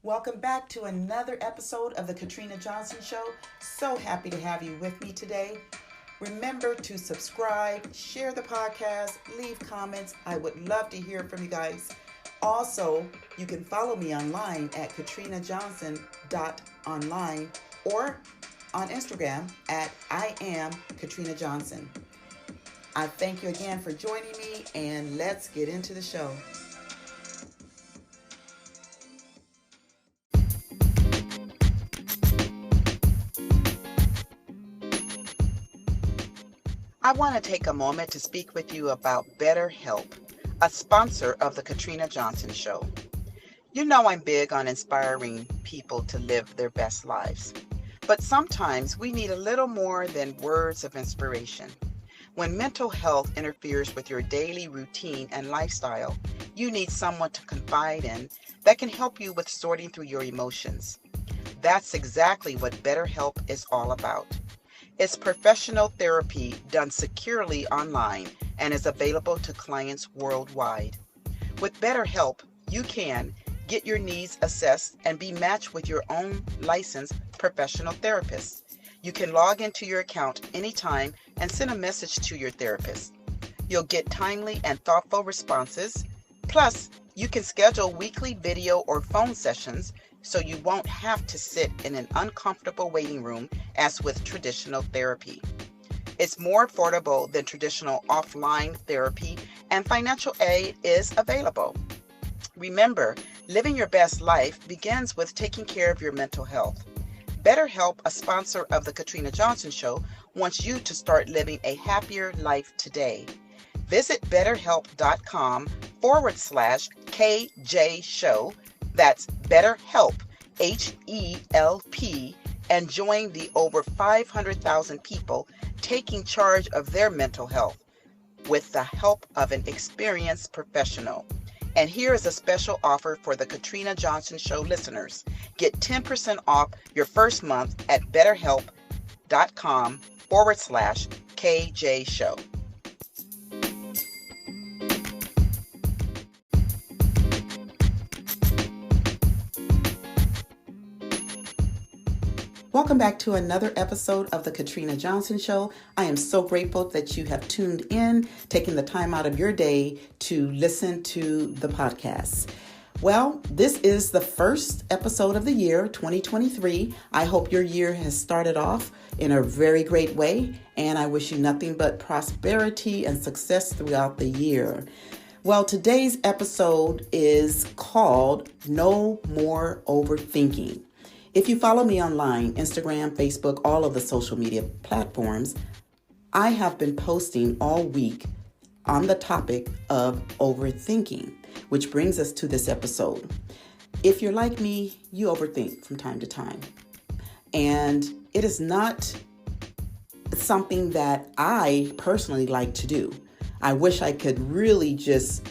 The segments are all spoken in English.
Welcome back to another episode of the Katrina Johnson Show. So happy to have you with me today. Remember to subscribe, share the podcast, leave comments. I would love to hear from you guys. Also, you can follow me online at katrinajohnson.online or on Instagram at I am Katrina Johnson. I thank you again for joining me, and let's get into the show. I want to take a moment to speak with you about BetterHelp, a sponsor of the Katrina Johnson Show. You know I'm big on inspiring people to live their best lives, but sometimes we need a little more than words of inspiration. When mental health interferes with your daily routine and lifestyle, you need someone to confide in that can help you with sorting through your emotions. That's exactly what BetterHelp is all about. It's professional therapy done securely online and is available to clients worldwide. With BetterHelp, you can get your needs assessed and be matched with your own licensed professional therapist. You can log into your account anytime and send a message to your therapist. You'll get timely and thoughtful responses. Plus, you can schedule weekly video or phone sessions so you won't have to sit in an uncomfortable waiting room as with traditional therapy. It's more affordable than traditional offline therapy, and financial aid is available. Remember, living your best life begins with taking care of your mental health. BetterHelp, a sponsor of the Katrina Johnson Show, wants you to start living a happier life today. Visit betterhelp.com/KJ Show. That's BetterHelp, HELP, and join the over 500,000 people taking charge of their mental health with the help of an experienced professional. And here is a special offer for the Katrina Johnson Show listeners. Get 10% off your first month at betterhelp.com/KJ Show. Welcome back to another episode of the Katrina Johnson Show. I am so grateful that you have tuned in, taking the time out of your day to listen to the podcast. Well, this is the first episode of the year, 2023. I hope your year has started off in a very great way, and I wish you nothing but prosperity and success throughout the year. Well, today's episode is called No More Overthinking. If you follow me online, Instagram, Facebook, all of the social media platforms, I have been posting all week on the topic of overthinking, which brings us to this episode. If you're like me, you overthink from time to time. And it is not something that I personally like to do. I wish I could really just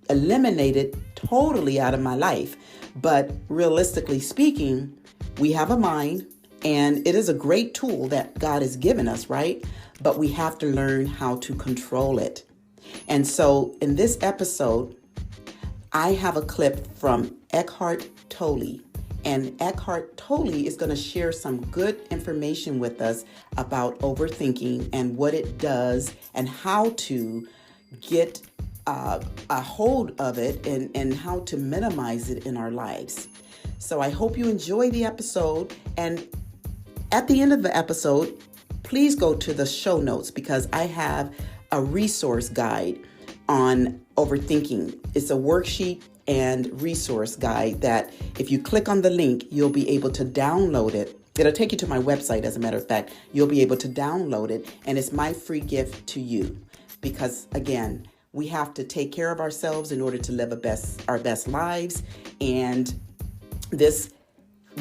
eliminate it totally out of my life. But realistically speaking, we have a mind, and it is a great tool that God has given us, right? But we have to learn how to control it. And so in this episode, I have a clip from Eckhart Tolle. And Eckhart Tolle is going to share some good information with us about overthinking and what it does and how to get a hold of it and how to minimize it in our lives. So I hope you enjoy the episode. And at the end of the episode, please go to the show notes because I have a resource guide on overthinking. It's a worksheet and resource guide that if you click on the link, you'll be able to download it. It'll take you to my website, as a matter of fact. You'll be able to download it, and it's my free gift to you because, again, we have to take care of ourselves in order to live our best lives. And this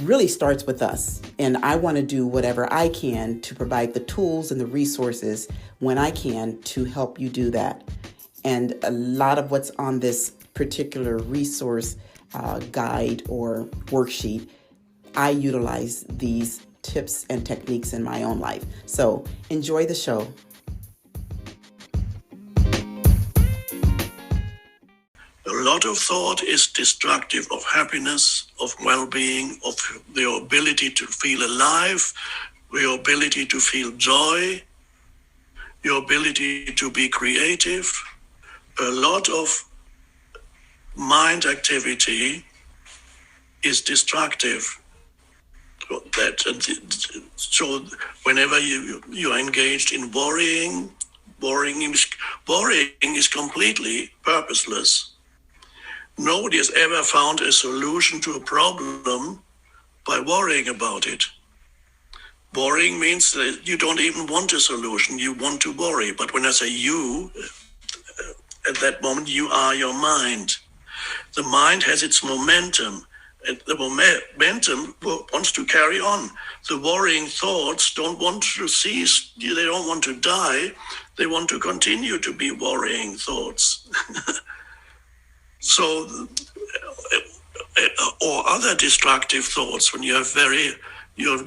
really starts with us. And I want to do whatever I can to provide the tools and the resources when I can to help you do that. And a lot of what's on this particular resource guide or worksheet, I utilize these tips and techniques in my own life. So enjoy the show. A lot of of thought is destructive of happiness, of well-being, of your ability to feel alive, your ability to feel joy, your ability to be creative. A lot of mind activity is destructive. So whenever you're engaged in worrying is completely purposeless. Nobody has ever found a solution to a problem by worrying about it. Worrying means that you don't even want a solution, you want to worry. But when I say you, at that moment you are your mind. The mind has its momentum, and the momentum wants to carry on. The worrying thoughts don't want to cease, they don't want to die, they want to continue to be worrying thoughts. So, or other destructive thoughts, when you have you're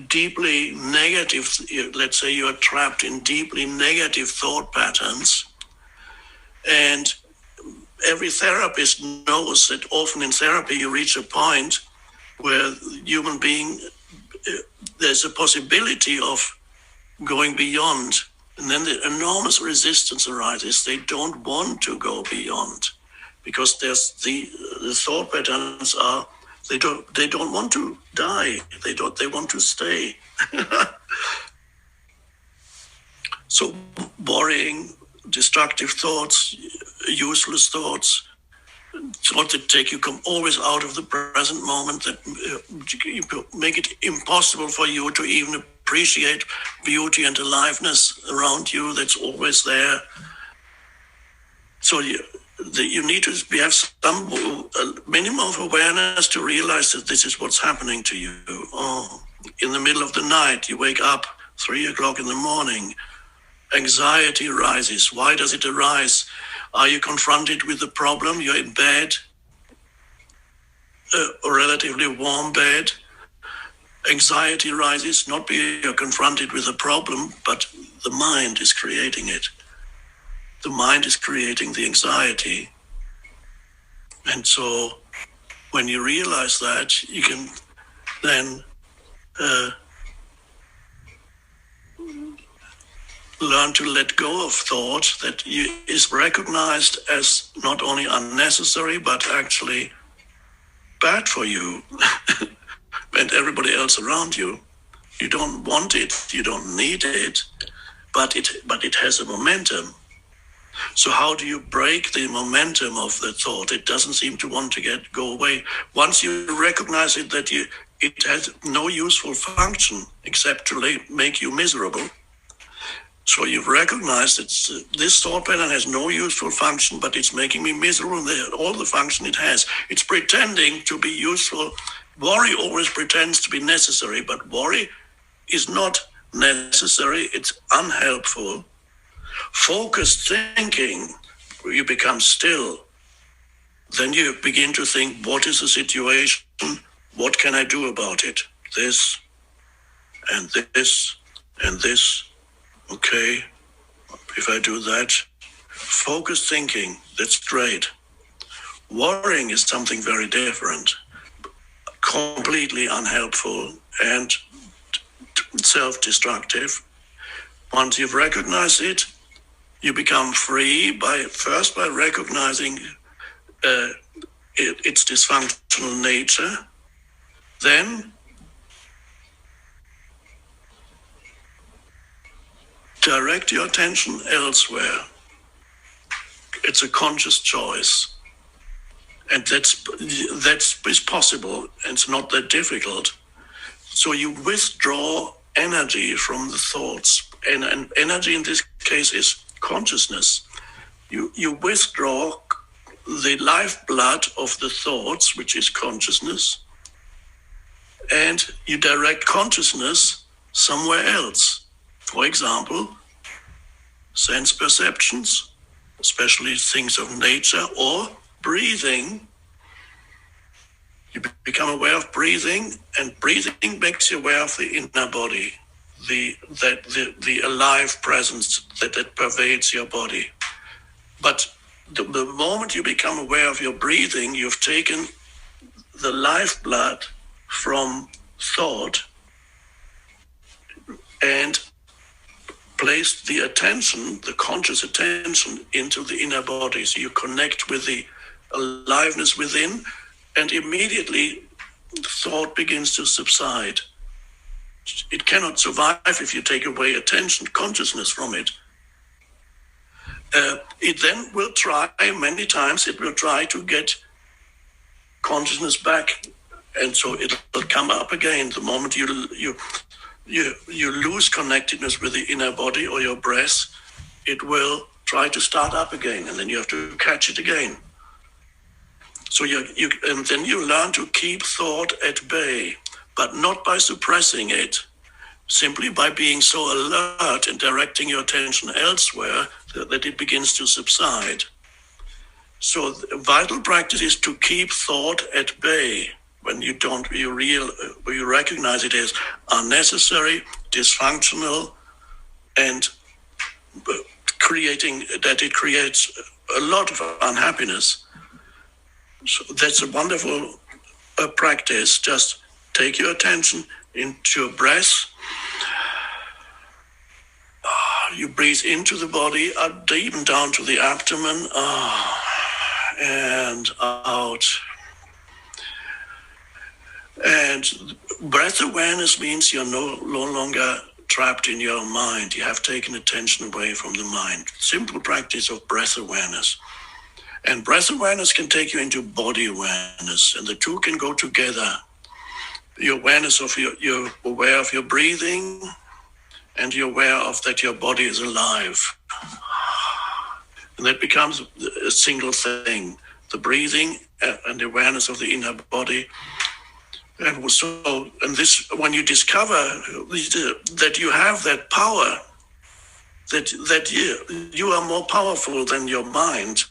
deeply negative, let's say you're trapped in deeply negative thought patterns. And every therapist knows that often in therapy you reach a point where human being, there's a possibility of going beyond. And then the enormous resistance arises. They don't want to go beyond because there's the thought patterns are, they don't want to die. They want to stay. So worrying, destructive thoughts, useless thoughts that take you always out of the present moment, that make it impossible for you to even appreciate beauty and aliveness around you that's always there. So you need to have some minimum of awareness to realize that this is what's happening to you. Oh, in the middle of the night, you wake up 3 o'clock in the morning, anxiety rises. Why does it arise? Are you confronted with the problem? You're in bed, a relatively warm bed. Anxiety rises, not because you're confronted with a problem, but the mind is creating it. The mind is creating the anxiety. And so when you realize that, you can then learn to let go of thought that is recognized as not only unnecessary, but actually bad for you and everybody else around you. You don't want it, you don't need it, but it has a momentum. So how do you break the momentum of the thought? It doesn't seem to want to go away. Once you recognize it, that it has no useful function except to make you miserable. So you've recognized that this thought pattern has no useful function, but it's making me miserable. All the function it has, it's pretending to be useful. Worry always pretends to be necessary, but worry is not necessary. It's unhelpful. Focused thinking, you become still. Then you begin to think, what is the situation? What can I do about it? This and this and this. Okay, if I do that, focused thinking, that's great. Worrying is something very different, completely unhelpful and self-destructive. Once you've recognized it, you become free by recognizing its dysfunctional nature. Then direct your attention elsewhere. It's a conscious choice. And that's possible, and it's not that difficult. So you withdraw energy from the thoughts. And energy in this case is consciousness. You withdraw the lifeblood of the thoughts, which is consciousness, and you direct consciousness somewhere else. For example, sense perceptions, especially things of nature, or breathing. You become aware of breathing, and breathing makes you aware of the inner body, the alive presence that pervades your body. But the moment you become aware of your breathing, you've taken the lifeblood from thought and placed the attention, the conscious attention, into the inner body. So you connect with the aliveness within, and immediately thought begins to subside. It cannot survive if you take away attention, consciousness from it. It then will try, many times, it will try to get consciousness back. And so it will come up again the moment you lose connectedness with the inner body or your breath. It will try to start up again, and then you have to catch it again. So and then you learn to keep thought at bay, but not by suppressing it, simply by being so alert and directing your attention elsewhere that it begins to subside. So the vital practice is to keep thought at bay when you recognize it as unnecessary, dysfunctional, and it creates a lot of unhappiness. So that's a wonderful practice. Just take your attention into your breath. You breathe into the body, even down to the abdomen, and out. And breath awareness means you're no longer trapped in your mind. You have taken attention away from the mind. Simple practice of breath awareness. And breath awareness can take you into body awareness, and the two can go together. Your awareness of you're aware of your breathing, and you're aware of that your body is alive. And that becomes a single thing, the breathing and the awareness of the inner body. And this, when you discover that you have that power, that you are more powerful than your mind,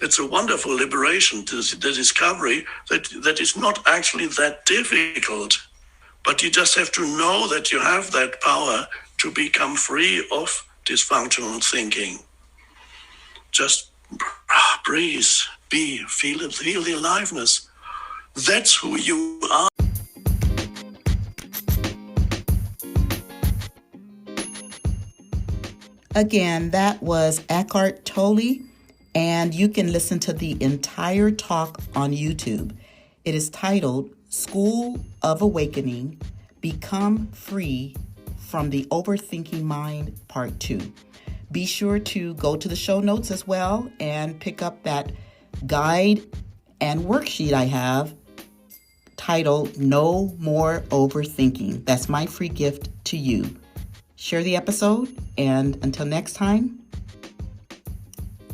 it's a wonderful liberation, the discovery that is not actually that difficult, but you just have to know that you have that power to become free of dysfunctional thinking. Just breathe, feel the aliveness. That's who you are. Again, that was Eckhart Tolle, and you can listen to the entire talk on YouTube. It is titled School of Awakening, Become Free from the Overthinking Mind, Part 2. Be sure to go to the show notes as well and pick up that guide and worksheet I have titled No More Overthinking. That's my free gift to you. Share the episode, and until next time,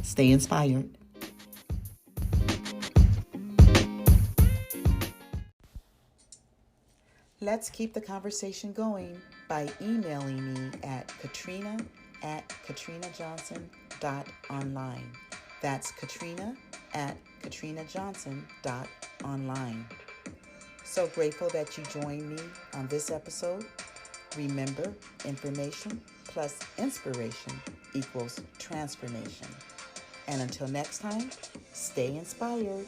stay inspired. Let's keep the conversation going by emailing me at katrina@katrinajohnson.online. That's katrina@katrinajohnson.online. So grateful that you joined me on this episode. Remember, information plus inspiration equals transformation. And until next time, stay inspired.